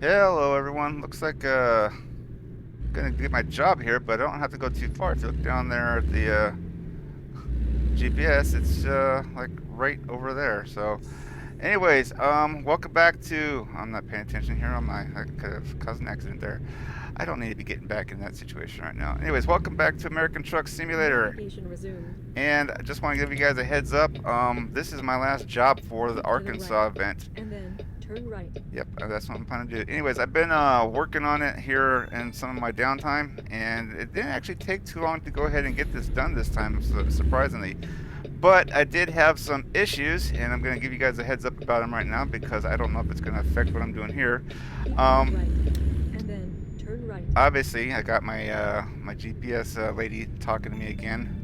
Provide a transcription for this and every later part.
Hello everyone. Looks like gonna get my job here, but I don't have to go too far. If you look down there at the GPS, it's like right over there. So, anyways, welcome back to. I'm not paying attention here. I could have caused an accident there. I don't need to be getting back in that situation right now. Anyways, welcome back to American Truck Simulator. Navigation resumed. And I just want to give you guys a heads up. This is my last job for the Keep to the Arkansas right, event. and then turn right. Yep, that's what I'm planning to do. Anyways, I've been working on it here in some of my downtime, and it didn't actually take too long to go ahead and get this done this time, surprisingly. But I did have some issues, and I'm going to give you guys a heads up about them right now because I don't know if it's going to affect what I'm doing here. Keep to the Um, right, and then turn right. Obviously, I got my GPS lady talking to me again.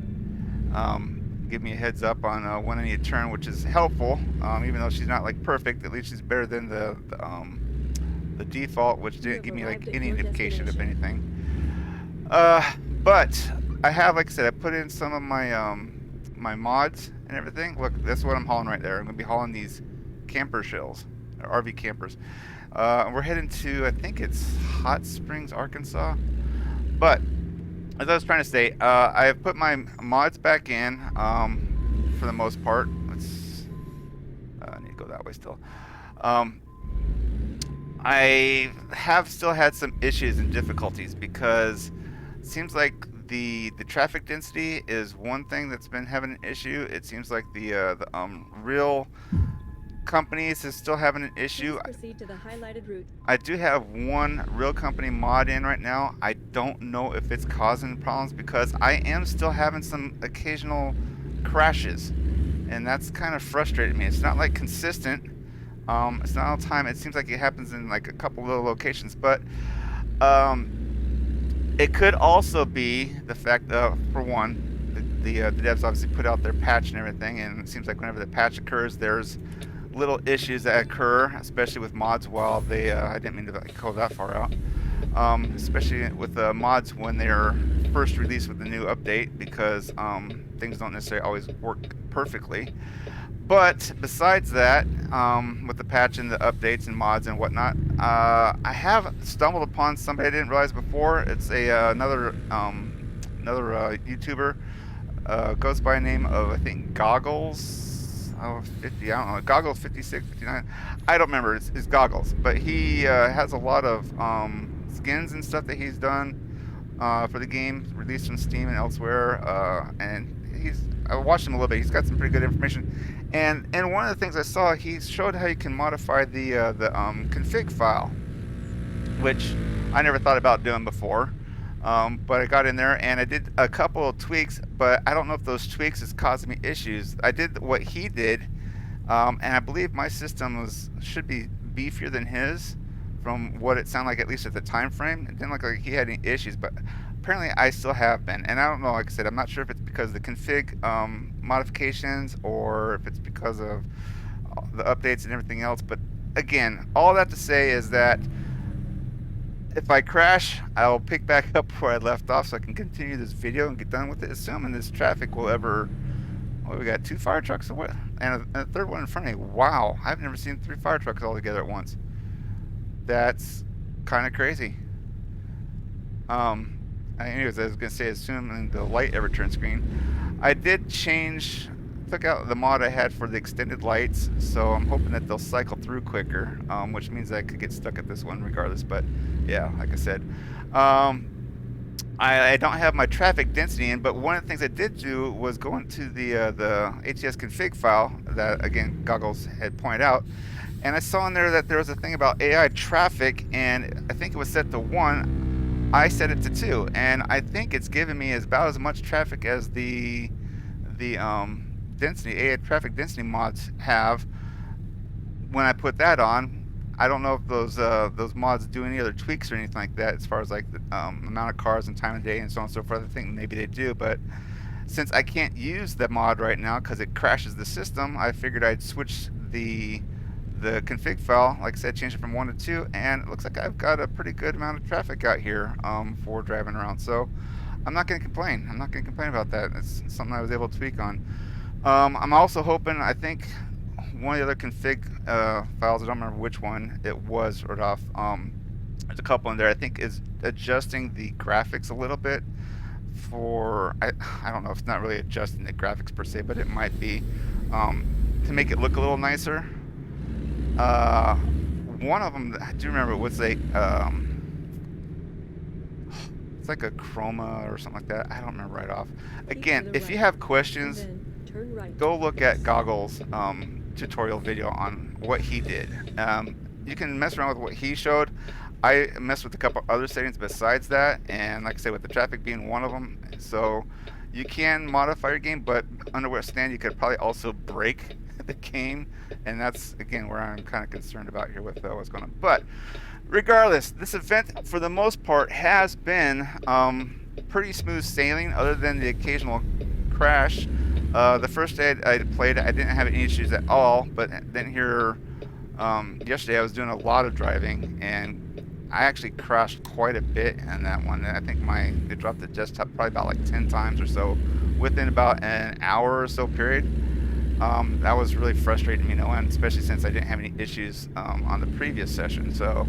Give me a heads up on when I need to turn, which is helpful. Even though she's not like perfect, at least she's better than the default, which You didn't have give me like arrived at any your indication of destination. anything. But I have, like I said, I put in some of my mods and everything. Look, that's what I'm hauling right there. I'm gonna be hauling these camper shells, or RV campers. And we're heading to, I think it's Hot Springs, Arkansas. But as I was trying to say, I have put my mods back in for the most part. I need to go that way still. Um, I have still had some issues and difficulties because it seems like the traffic density is one thing that's been having an issue. It seems like the real companies is still having an issue. Please proceed to the highlighted route. I do have one real company mod in right now. I don't know if it's causing problems because I am still having some occasional crashes, and that's kind of frustrated me. It's not like consistent. It's not all the time. It seems like it happens in like a couple little locations, but it could also be the fact that, for one, the devs obviously put out their patch and everything, and it seems like whenever the patch occurs, there's little issues that occur, especially with mods. While they, I didn't mean to like, go that far out. Especially with the mods when they're first released with the new update, because things don't necessarily always work perfectly. But besides that, with the patch and the updates and mods and whatnot, I have stumbled upon somebody I didn't realize before. It's another YouTuber, goes by the name of, I think, Goggles. Oh, 50, I don't know. Goggles 56, 59. I don't remember. It's Goggles. But he has a lot of skins and stuff that he's done for the game, released on Steam and elsewhere. And I watched him a little bit. He's got some pretty good information. And one of the things I saw, he showed how you can modify the config file, which I never thought about doing before. But I got in there and I did a couple of tweaks, but I don't know if those tweaks is causing me issues. I did what he did, and I believe my system should be beefier than his, from what it sounded like, at least at the time frame. It didn't look like he had any issues, but apparently I still have been. And I don't know, like I said, I'm not sure if it's because of the config modifications or if it's because of the updates and everything else. But again, all that to say is that if I crash, I'll pick back up where I left off so I can continue this video and get done with it, assuming this traffic will ever... Well, we got 2 fire trucks and a third one in front of me. Wow, I've never seen 3 fire trucks all together at once. That's kind of crazy. Anyways, I was going to say, assuming the light ever turns green. I did took out the mod I had for the extended lights, so I'm hoping that they'll cycle through quicker, which means I could get stuck at this one regardless. But yeah, like I said, I don't have my traffic density in, but one of the things I did do was go into the ATS config file that, again, Goggles had pointed out, and I saw in there that there was a thing about AI traffic, and I think it was set to 1. I set it to 2, and I think it's giving me about as much traffic as the density, AI traffic density mods have. When I put that on, I don't know if those mods do any other tweaks or anything like that, as far as like the amount of cars and time of day and so on and so forth. I think maybe they do, but since I can't use the mod right now because it crashes the system, I figured I'd switch the config file, like I said, change it from 1 to 2, and it looks like I've got a pretty good amount of traffic out here for driving around. So I'm not going to complain. I'm not going to complain about that. It's something I was able to tweak on. I'm also hoping, I think one of the other config files. I don't remember which one it was right off. There's a couple in there. I think is adjusting the graphics a little bit for I don't know if it's not really adjusting the graphics per se, but it might be to make it look a little nicer. One of them I do remember was like it's like a chroma or something like that. I don't remember right off. Again, if you have questions, and then turn right. go look at Goggles' tutorial video on what he did. You can mess around with what he showed. I messed with a couple other settings besides that, and like I said, with the traffic being one of them. So you can modify your game, but under what stand you could probably also break the game, and that's again where I'm kind of concerned about here with what's going on. But regardless, this event for the most part has been pretty smooth sailing, other than the occasional crash. The first day I played, I didn't have any issues at all, but then here yesterday I was doing a lot of driving, and I actually crashed quite a bit in that one. I think it dropped the desktop probably about like 10 times or so within about an hour or so period. That was really frustrating me, and especially since I didn't have any issues on the previous session. So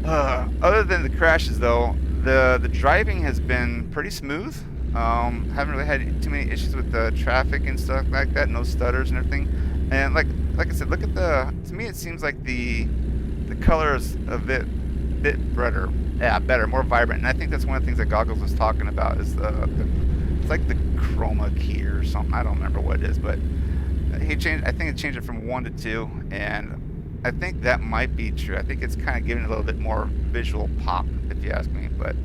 other than the crashes though, the driving has been pretty smooth. Haven't really had too many issues with the traffic and stuff like that, no stutters and everything. And like I said, look at to me it seems like the color is a bit better, more vibrant. And I think that's one of the things that Goggles was talking about is it's like the chroma key or something. I don't remember what it is, but I think it changed it from 1 to 2, and I think that might be true. I think it's kind of giving it a little bit more visual pop, if you ask me, but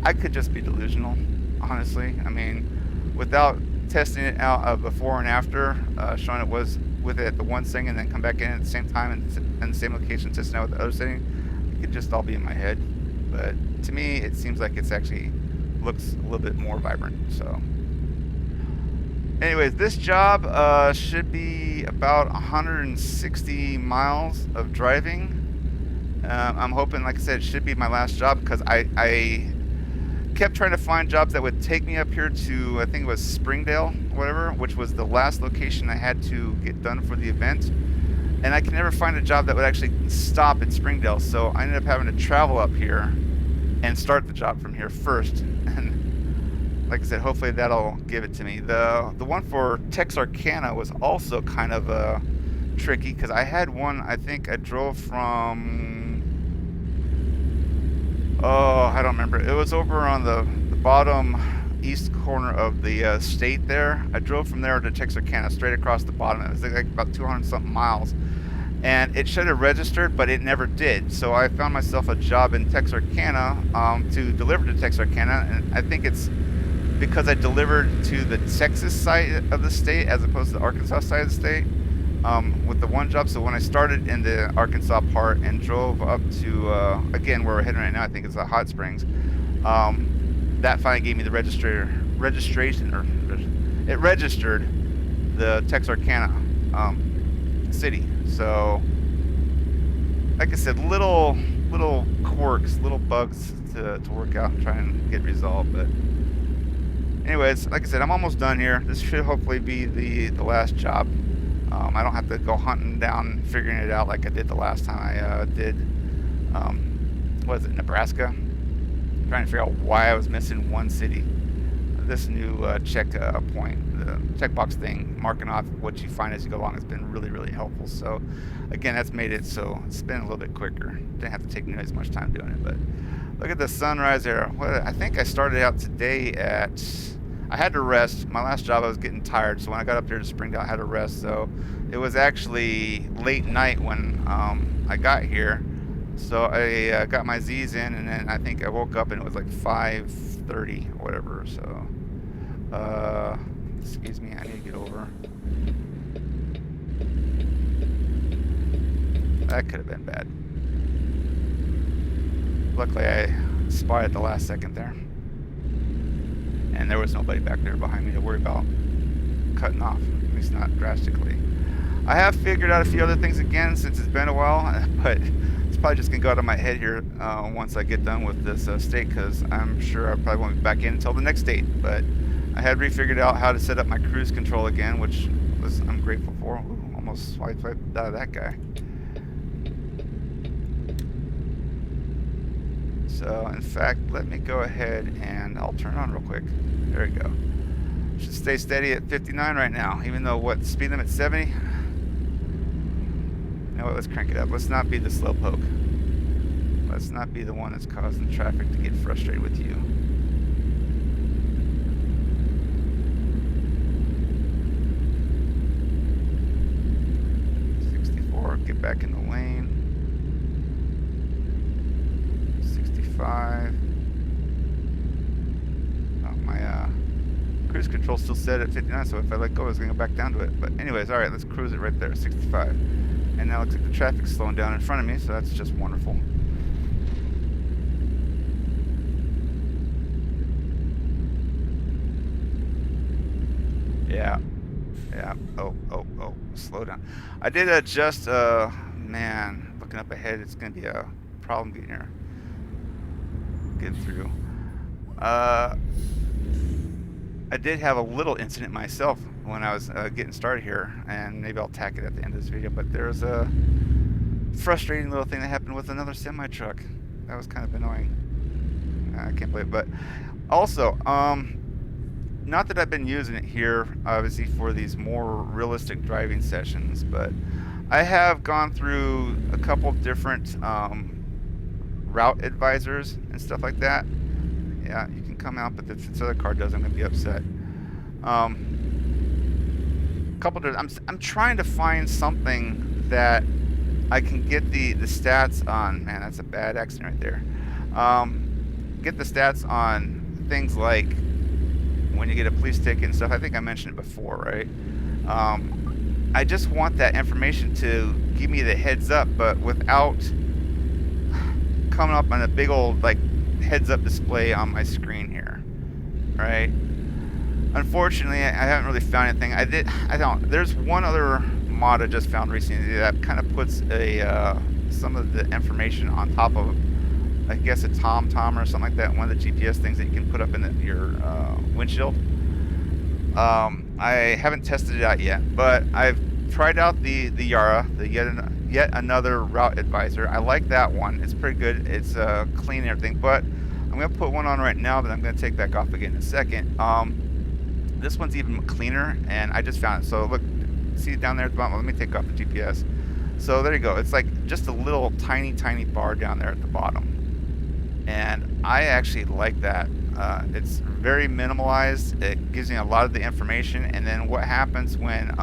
I could just be delusional, honestly. I mean, without testing it out before and after, showing it was with it at the one setting and then come back in at the same time and the same location, testing out with the other setting, it could just all be in my head. But to me, it seems like it's actually looks a little bit more vibrant. So anyways, this job should be about 160 miles of driving. I'm hoping, like I said, it should be my last job, because I kept trying to find jobs that would take me up here to, I think it was Springdale, whatever, which was the last location I had to get done for the event. And I can never find a job that would actually stop at Springdale, so I ended up having to travel up here and start the job from here first. And like I said, hopefully that'll give it to me. The one for Texarkana was also kind of tricky, because I had one, I think I drove from, I don't remember. It was over on the bottom east corner of the state there. I drove from there to Texarkana, straight across the bottom. It was like about 200 something miles. And it should have registered, but it never did. So I found myself a job in Texarkana to deliver to Texarkana. And I think it's because I delivered to the Texas side of the state as opposed to the Arkansas side of the state with the one job. So when I started in the Arkansas part and drove up to, again, where we're heading right now, I think it's the Hot Springs, that finally gave me the registration, or it registered the Texarkana city. So, like I said, little quirks, little bugs to work out and try and get resolved. But anyways, like I said, I'm almost done here. This should hopefully be the last job. I don't have to go hunting down, figuring it out like I did the last time I did, what was it, Nebraska? Trying to figure out why I was missing one city. This new check point, the checkbox thing, marking off what you find as you go along, has been really, really helpful. So again, that's made it so it's been a little bit quicker. Didn't have to take nearly as much time doing it. But look at the sunrise there. I think I started out today at, I had to rest. My last job I was getting tired, so when I got up there to Springdale I had to rest. So it was actually late night when I got here. So I got my Z's in, and then I think I woke up and it was like 5:30 or whatever. So excuse me, I need to get over. That could have been bad. Luckily I spotted at the last second there, and there was nobody back there behind me to worry about cutting off, at least not drastically. I have figured out a few other things again since it's been a while, but it's probably just gonna go out of my head here once I get done with this state, because I'm sure I probably won't be back in until the next date. But I had refigured out how to set up my cruise control again, which I'm grateful for. Ooh, almost swiped out of that guy. So, in fact, let me go ahead and I'll turn it on real quick. There we go. Should stay steady at 59 right now, even though what speed limit 70. You know what? Let's crank it up. Let's not be the slowpoke. Let's not be the one that's causing traffic to get frustrated with you. Get back in the lane. 65. Oh, my cruise control still set at 59, so if I let go, it's going to go back down to it. But anyways, alright, let's cruise it right there, 65. And now it looks like the traffic's slowing down in front of me, so that's just wonderful. Yeah. Yeah. Oh, slow down. I did adjust, man, looking up ahead, it's going to be a problem getting through. I did have a little incident myself when I was getting started here, and maybe I'll tack it at the end of this video, but there was a frustrating little thing that happened with another semi-truck. That was kind of annoying. I can't believe it, but also, not that I've been using it here, obviously, for these more realistic driving sessions, but I have gone through a couple different route advisors and stuff like that. Yeah, you can come out, but if this other car does, I'm going to be upset. I'm trying to find something that I can get the stats on. Man, that's a bad accident right there. Get the stats on things like when you get a police ticket and stuff. I think I mentioned it before, right? I just want that information to give me the heads up, but without coming up on a big old like heads up display on my screen here, right? Unfortunately, I haven't really found anything. There's one other mod I just found recently that kind of puts some of the information on top of, I guess, a TomTom or something like that, one of the GPS things that you can put up in your windshield. I haven't tested it out yet, but I've tried out the Yara, the yet another route advisor. I like that one. It's pretty good. It's clean and everything, but I'm going to put one on right now, but I'm going to take back off again in a second. This one's even cleaner, and I just found it. So look, see it down there at the bottom? Let me take off the GPS. So there you go. It's like just a little tiny bar down there at the bottom. And I actually like that. It's very minimalized. It gives me a lot of the information, and then what happens when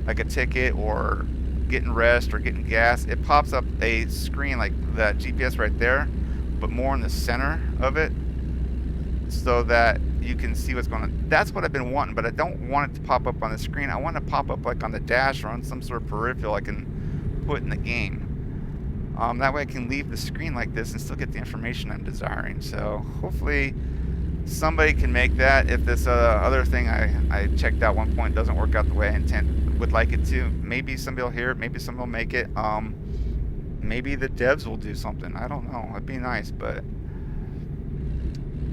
like a ticket or getting rest or getting gas, it pops up a screen like that GPS right there, but more in the center of it, so that you can see what's going on. That's what I've been wanting, but I don't want it to pop up on the screen. I want it to pop up like on the dash or on some sort of peripheral I can put in the game. That way I can leave the screen like this and still get the information I'm desiring. So hopefully somebody can make that. If this other thing I checked out one point doesn't work out the way I would like it to, maybe somebody will hear it, maybe somebody will make it. Maybe the devs will do something. I don't know. It'd be nice, but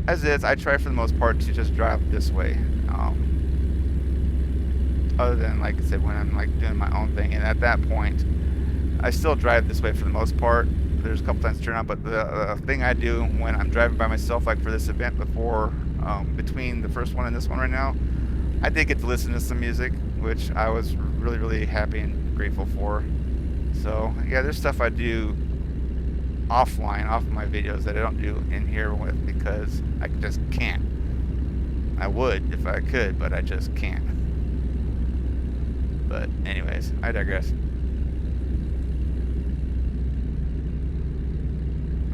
as is, I try for the most part to just drive this way. Other than, like I said, when I'm like doing my own thing, and at that point, I still drive this way for the most part. There's a couple times to turn on, but the thing I do when I'm driving by myself, like for this event before, between the first one and this one right now, I did get to listen to some music, which I was really happy and grateful for. So yeah, there's stuff I do offline, off of my videos, that I don't do in here with, because I just can't. I would if I could, but I just can't. But anyways, I digress.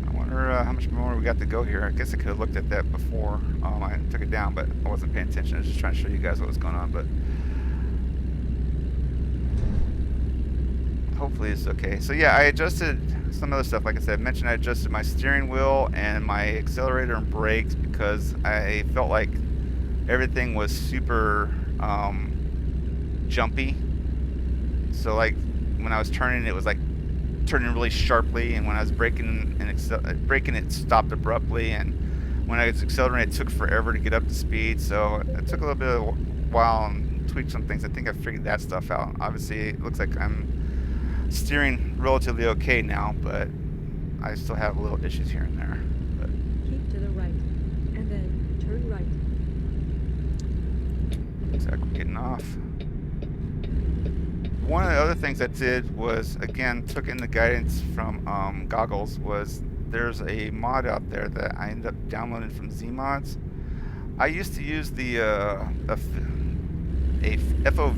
I wonder how much more we got to go here. I guess I could have looked at that before. I took it down, but I wasn't paying attention. I was just trying to show you guys what was going on, but hopefully it's okay. So yeah, I adjusted some other stuff. Like I said, I mentioned I adjusted my steering wheel and my accelerator and brakes because I felt like everything was super jumpy. So like when I was turning, it was like turning really sharply, and when I was braking it stopped abruptly, and when I was accelerating, it took forever to get up to speed. So it took a little bit of a while tweak some things. I think I figured that stuff out. Obviously, it looks like I'm steering relatively okay now, but I still have little issues here and there. But Keep to the right, and then turn right. looks like we're getting off. One of the other things I did was, again, took in the guidance from Goggles, was there's a mod out there that I ended up downloading from Zmods. I used to use the FOV,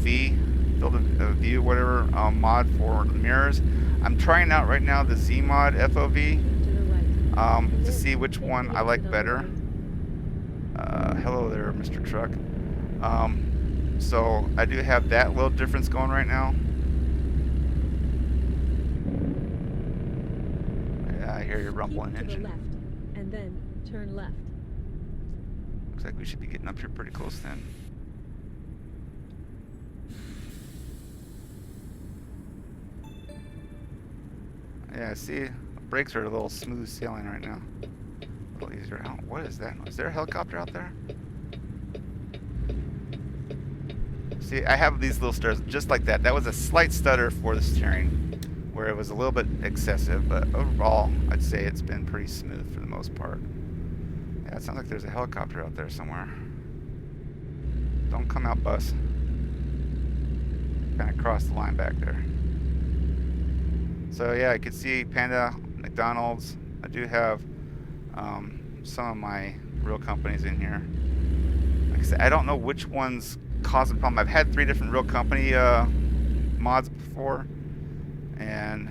field of view, whatever, mod for the mirrors. I'm trying out right now the Zmod FOV Keep to the right. And to then see which take one the I like exit on the better. right. Hello there, Mr. Truck. So I do have that little difference going right now. Yeah, I hear your rumbling Keep to the engine. left, and then turn left. Looks like we should be getting up here pretty close then. Yeah, see, brakes are a little smooth sailing right now. A little easier. What is that? Is there a helicopter out there? See, I have these little stairs just like that. That was a slight stutter for the steering, where it was a little bit excessive, but overall, I'd say it's been pretty smooth for the most part. Yeah, it sounds like there's a helicopter out there somewhere. Don't come out, bus. Kind of crossed the line back there. So yeah, I could see Panda, McDonald's. I do have some of my real companies in here. Like I said, I don't know which ones cause a problem. I've had 3 different real company mods before, and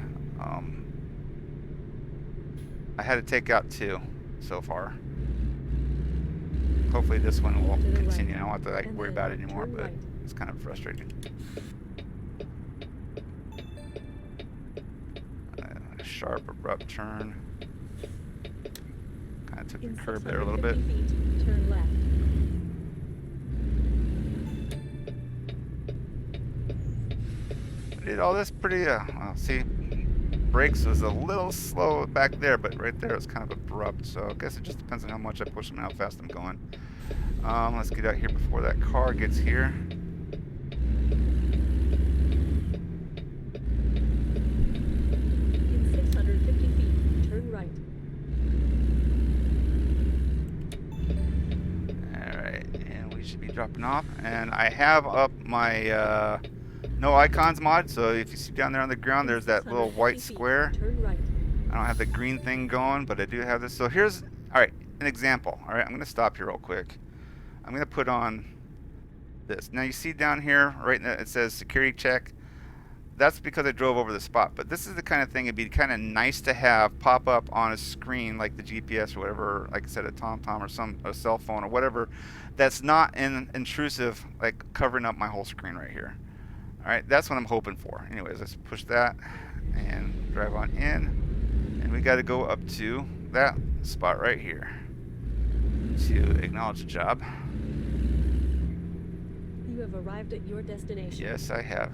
I had to take out 2 so far. Hopefully this one will To the continue. right. I don't have to And worry then about it anymore, turn but right. it's kind of frustrating. Sharp, abrupt turn. Kind of took In the curb there a little bit. 650 feet, turn left. I did all this pretty, well, see, brakes was a little slow back there, but right there it's kind of abrupt, so I guess it just depends on how much I push them and how fast I'm going. Let's get out here before that car gets here. In 650 feet, turn right. Alright, and we should be dropping off. And I have up my no icons mod, so if you see down there on the ground, In there's that little 650 white feet, square. Turn right. I don't have the green thing going, but I do have this. So here's, alright, an example. Alright, I'm going to stop here real quick. I'm going to put on this. Now you see down here, right now it says security check. That's because I drove over the spot. But this is the kind of thing it'd be kind of nice to have pop up on a screen like the GPS or whatever, like I said, a TomTom or a cell phone or whatever, that's not intrusive, like covering up my whole screen right here. Alright, that's what I'm hoping for. Anyways, let's push that and drive on in. And we got to go up to that spot right here to acknowledge the job. You have arrived at your destination. Yes, I have.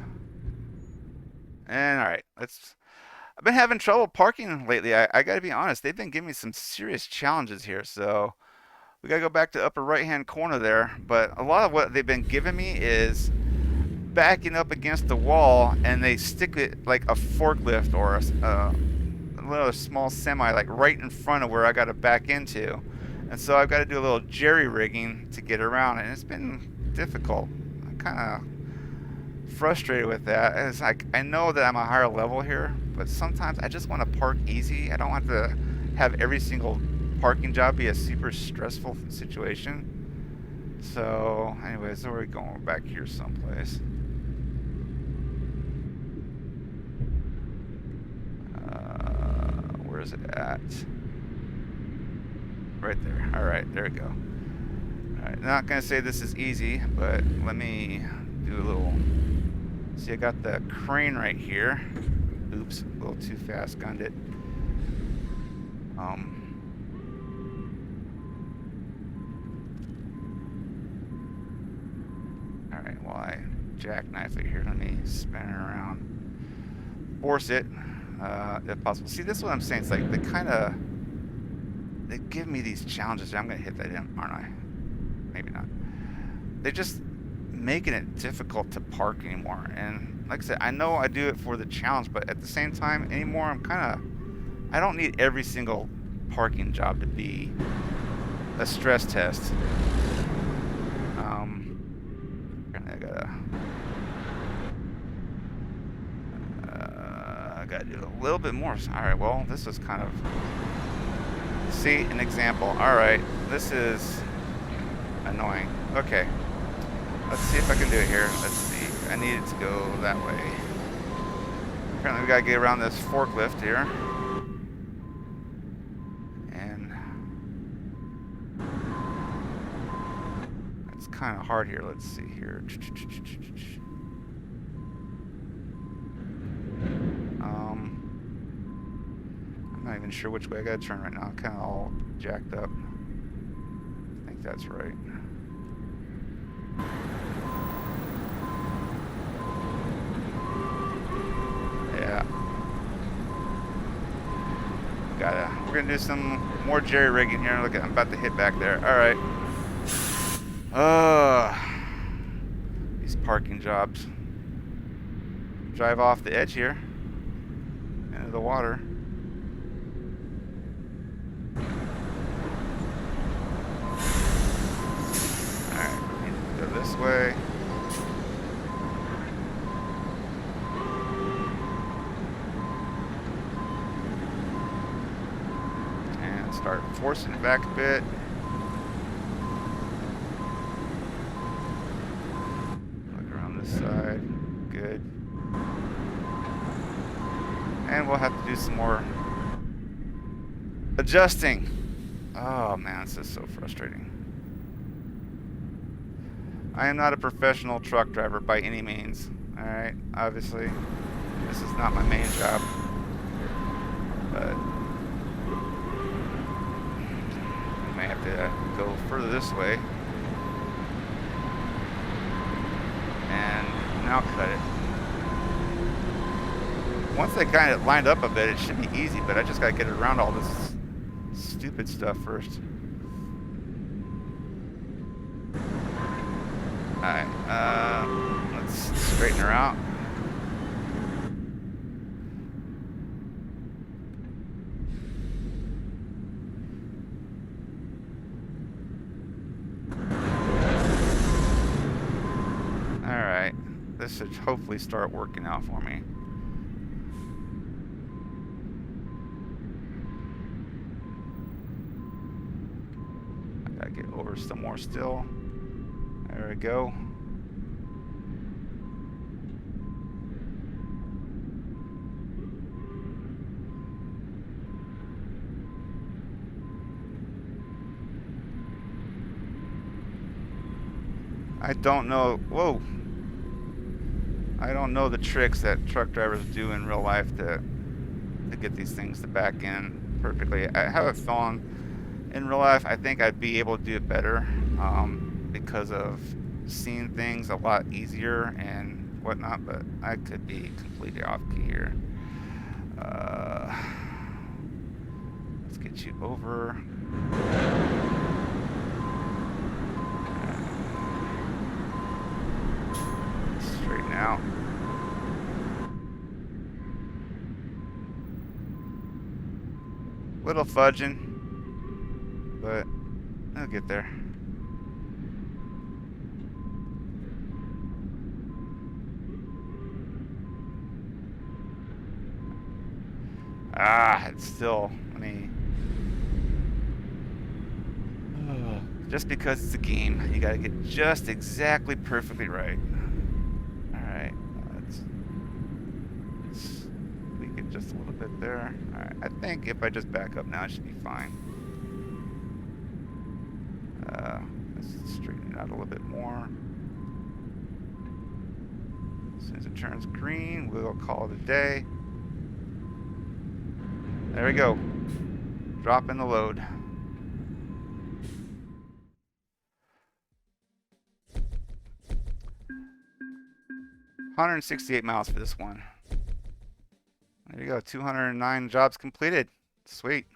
And alright, I've been having trouble parking lately. I gotta be honest, they've been giving me some serious challenges here, so we gotta go back to upper right hand corner there. But a lot of what they've been giving me is backing up against the wall, and they stick it like a forklift or a little small semi like right in front of where I gotta back into. And so I've got to do a little jerry rigging to get around, and it's been difficult. I'm kind of frustrated with that. It's like, I know that I'm a higher level here, but sometimes I just want to park easy. I don't want to have every single parking job be a super stressful situation. So anyways, so we're going back here someplace. Where is it at? Right there. Alright, there we go. Alright, not gonna say this is easy, but let me do a little. See, I got the crane right here. Oops, a little too fast, gunned it. Alright, while I jackknife it here, let me spin it around. Force it, if possible. See, this is what I'm saying. It's like they give me these challenges. I'm gonna hit that in, aren't I? Maybe not. They just making it difficult to park anymore. And like I said, I know I do it for the challenge, but at the same time anymore, I don't need every single parking job to be a stress test. I gotta do a little bit more. All right, well, this is kind of, see, an example. All right, this is annoying. Okay, let's see if I can do it here. Let's see. I need it to go that way. Apparently, we gotta get around this forklift here. And it's kind of hard here. Let's see here. I'm not even sure which way I gotta turn right now. I'm kind of all jacked up. I think that's right. Yeah. We're gonna do some more jerry rigging here. Look, I'm about to hit back there. All right. These parking jobs. Drive off the edge here into the water. Alright, need to go this way. And start forcing it back a bit. Look around this side. Good. And we'll have to do some more adjusting. Oh man, this is so frustrating. I am not a professional truck driver by any means. Alright, obviously, this is not my main job. But I may have to go further this way. And now cut it. Once they kind of lined up a bit, it should be easy, but I just gotta get around all this stupid stuff first. Alright, let's straighten her out. Alright, this should hopefully start working out for me. Get over some more still. There we go. I don't know. Whoa. I don't know the tricks that truck drivers do in real life to get these things to back in perfectly. I have a feeling in real life, I think I'd be able to do it better because of seeing things a lot easier and whatnot, but I could be completely off key here. Let's get you over. Straighten out. Little fudging. But I'll get there. It's still, I mean, just because it's a game, you gotta get just exactly perfectly right. Alright, let's tweak it just a little bit there. Alright, I think if I just back up now, it should be fine. Let's straighten it out a little bit more. As soon as it turns green, we'll call it a day. There we go. Drop in the load. $168 miles for this one. There you go. 209 jobs completed. Sweet.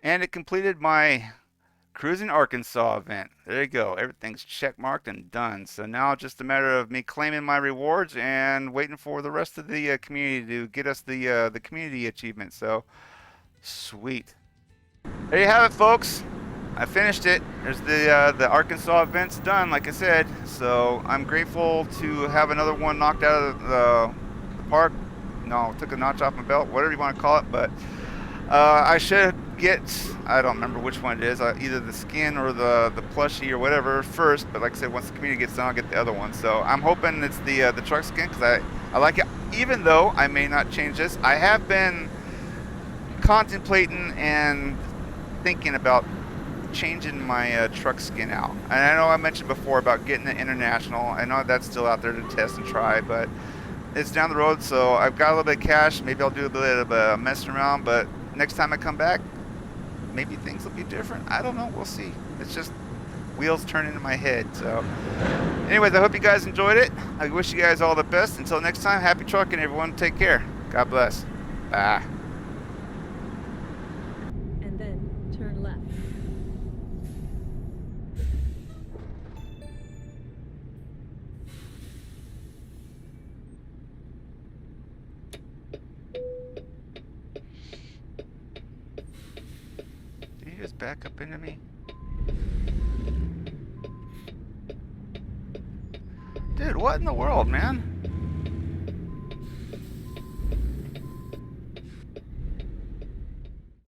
And it completed my Cruising Arkansas event. There you go. Everything's check marked and done. So now just a matter of me claiming my rewards and waiting for the rest of the community to get us the community achievement. So sweet. There you have it, folks. I finished it. There's the Arkansas event's done, like I said. So I'm grateful to have another one knocked out of the park. No, took a notch off my belt, whatever you want to call it. But I should get, I don't remember which one it is, either the skin or the plushie or whatever first. But like I said, once the community gets done, I'll get the other one. So I'm hoping it's the truck skin because I like it. Even though I may not change this, I have been contemplating and thinking about changing my truck skin out. And I know I mentioned before about getting the international. I know that's still out there to test and try, but it's down the road. So I've got a little bit of cash. Maybe I'll do a bit of messing around, but next time I come back, maybe things will be different. I don't know. We'll see. It's just wheels turning in my head. So anyways, I hope you guys enjoyed it. I wish you guys all the best. Until next time, happy trucking, everyone. Take care. God bless. Bye. And then turn left. Did you just back up into me? Dude, what in the world, man?